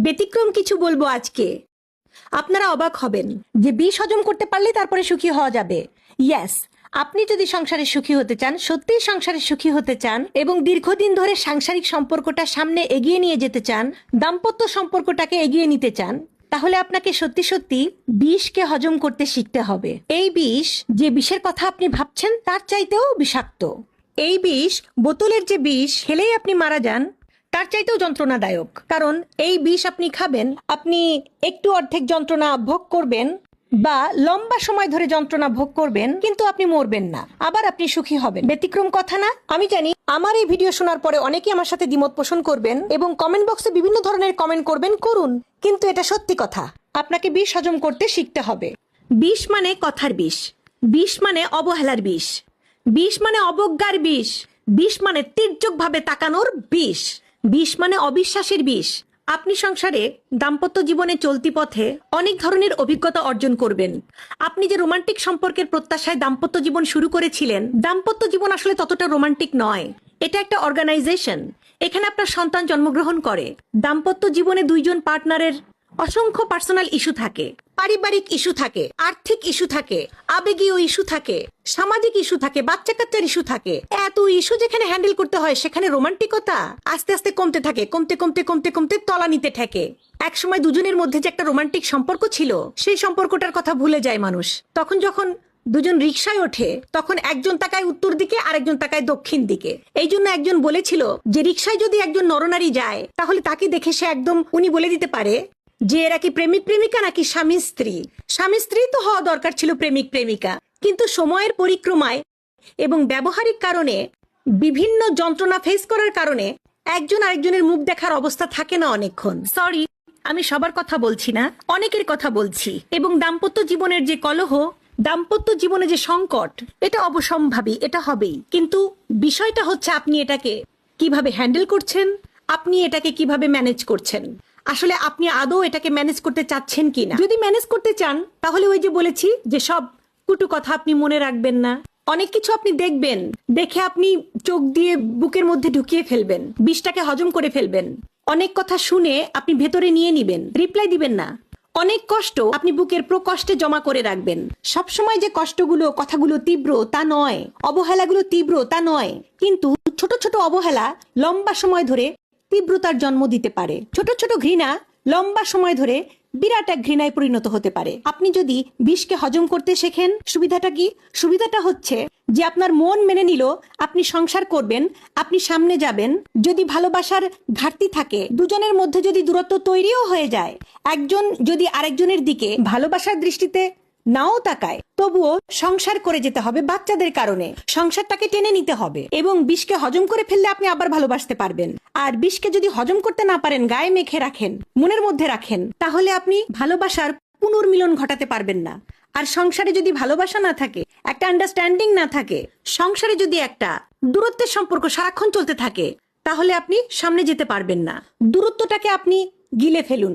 ব্যতিক্রম কিছু বলবো আজকে। আপনারা অবাক হবেন যে বিষ হজম করতে পারলে তারপরে সুখী হওয়া যাবে। ইয়েস, আপনি যদি সংসারে সুখী হতে চান, সত্যিই সংসারে সুখী হতে চান এবং দীর্ঘদিন ধরে সাংসারিক সম্পর্কটা সামনে এগিয়ে নিয়ে যেতে চান, দাম্পত্য সম্পর্কটাকে এগিয়ে নিতে চান, তাহলে আপনাকে সত্যি সত্যি বিষকে হজম করতে শিখতে হবে। এই বিষ, যে বিষের কথা আপনি ভাবছেন তার চাইতেও বিষাক্ত। এই বিষ, বোতলের যে বিষ খেলেই আপনি মারা যান, তার চাইতেও যন্ত্রণাদায়ক। কারণ এই বিষ আপনি খাবেন, আপনি একটু অর্ধেক যন্ত্রণা ভোগ করবেন বা লম্বা সময় ধরে যন্ত্রণা ভোগ করবেন, কিন্তু আপনি মরবেন না, আবার আপনি সুখী হবেন। ব্যতিক্রম কথা না? আমি জানি আমার এই ভিডিও শোনার পরে অনেকেই আমার সাথে দ্বিমত পোষণ করবেন এবং কমেন্ট বক্সে বিভিন্ন ধরনের কমেন্ট করবেন, করুন, কিন্তু এটা সত্যি কথা। আপনাকে বিষ হজম করতে শিখতে হবে। বিষ মানে কথার বিষ, বিষ মানে অবহেলার বিষ, বিষ মানে অবজ্ঞার বিষ, বিষ মানে তীর্যকভাবে তাকানোর বিষ, বিষ মানে অবিশ্বাসের বিষ। আপনি সংসারে দাম্পত্য জীবনে চলতি পথে অনেক ধরনের অভিজ্ঞতা অর্জন করবেন। আপনি যে রোমান্টিক সম্পর্কের প্রত্যাশায় দাম্পত্য জীবন শুরু করেছিলেন, দাম্পত্য জীবন আসলে ততটা রোমান্টিক নয়। এটা একটা অর্গানাইজেশন, এখানে আপনার সন্তান জন্মগ্রহণ করে। দাম্পত্য জীবনে দুইজন পার্টনারের অসংখ্য পার্সোনাল ইস্যু থাকে, পারিবারিক ইস্যু থাকে, আর্থিক ইস্যু থাকে, আবেগীয় ইস্যু থাকে, সামাজিক ইস্যু থাকে, বাচ্চা কাচ্চার ইস্যু থাকে। এত ইস্যু যেখানে হ্যান্ডেল করতে হয়, সেখানে রোমান্টিকতা আস্তে আস্তে কমতে থাকে, কমতে কমতে কমতে কমতে তলানিতে ঠেকে। একসময় দুজনের মধ্যে যে একটা রোমান্টিক সম্পর্ক ছিল, সেই সম্পর্কটার কথা ভুলে যায় মানুষ। তখন যখন দুজন রিকশায় ওঠে, তখন একজন তাকায় উত্তর দিকে, আরেকজন তাকায় দক্ষিণ দিকে। এই জন্য একজন বলেছিল যে রিকশায় যদি একজন নরনারী যায়, তাহলে তাকে দেখে সে একদম উনি বলে দিতে পারে যে এরা কি প্রেমিক প্রেমিকা নাকি স্বামী স্ত্রী। স্বামী স্ত্রী তো হওয়া দরকার ছিল প্রেমিক প্রেমিকা, কিন্তু সময়ের পরিক্রমায় এবং ব্যবহারিক কারণে, বিভিন্ন যন্ত্রণা ফেস করার কারণে একজন আরেকজনের মুখ দেখার অবস্থা থাকে না অনেকক্ষণ। সরি, আমি সবার কথা বলছি না, অনেকের কথা বলছি। এবং দাম্পত্য জীবনের যে কলহ, দাম্পত্য জীবনে যে সংকট, এটা অবশ্যম্ভাবী, এটা হবেই। কিন্তু বিষয়টা হচ্ছে আপনি এটাকে কিভাবে হ্যান্ডেল করছেন, আপনি এটাকে কিভাবে ম্যানেজ করছেন। আসলে আপনি আদৌ এটাকে ম্যানেজ করতে চাচ্ছেন কিনা। যদি ম্যানেজ করতে চান, তাহলে ওই যে বলেছি যে সব কুটু কথা আপনি মনে রাখবেন না। অনেক কিছু আপনি দেখবেন, দেখে আপনি চোখ দিয়ে বুকের মধ্যে ঢুকিয়ে ফেলবেন, বিষটাকে হজম করে ফেলবেন। অনেক কথা শুনে আপনি ভেতরে নিয়ে নিবেন, রিপ্লাই দিবেন না। অনেক কষ্ট আপনি বুকের প্রকষ্টে জমা করে রাখবেন। সবসময় যে কষ্টগুলো, কথাগুলো তীব্র তা নয়, অবহেলাগুলো তীব্র তা নয়, কিন্তু ছোট ছোট অবহেলা লম্বা সময় ধরে তীব্রতার জন্ম দিতে পারে। ছোট ছোট ঘৃণা লম্বা সময় ধরে বিরাট এক ঘৃণায় পরিণত হতে পারে। আপনি যদি বিষকে হজম করতে শেখেন, সুবিধাটা কি? সুবিধাটা হচ্ছে যে আপনার মন মেনে নিল আপনি সংসার করবেন, আপনি সামনে যাবেন। যদি ভালোবাসার ঘাটতি থাকে, দুজনের মধ্যে যদি দূরত্ব তৈরিও হয়ে যায়, একজন যদি আরেকজনের দিকে ভালোবাসার দৃষ্টিতে নাও তাকায়, তবুও সংসার করে যেতে হবে বাচ্চাদের কারণে। সংসারটাকে টেনে নিতে হবে এবং বিষকে হজম করে ফেললে আপনি আবার ভালোবাসতে পারবেন। আর বিষকে যদি হজম করতে না পারেন, গায়ে মেখে রাখেন, মনের মধ্যে রাখেন, তাহলে আপনি ভালোবাসার পুনর্মিলন ঘটাতে পারবেন না। আর সংসারে যদি ভালোবাসা না থাকে, একটা আন্ডারস্ট্যান্ডিং না থাকে, সংসারে যদি একটা দূরত্বের সম্পর্ক সারাক্ষণ চলতে থাকে, তাহলে আপনি সামনে যেতে পারবেন না। দূরত্বটাকে আপনি গিলে ফেলুন।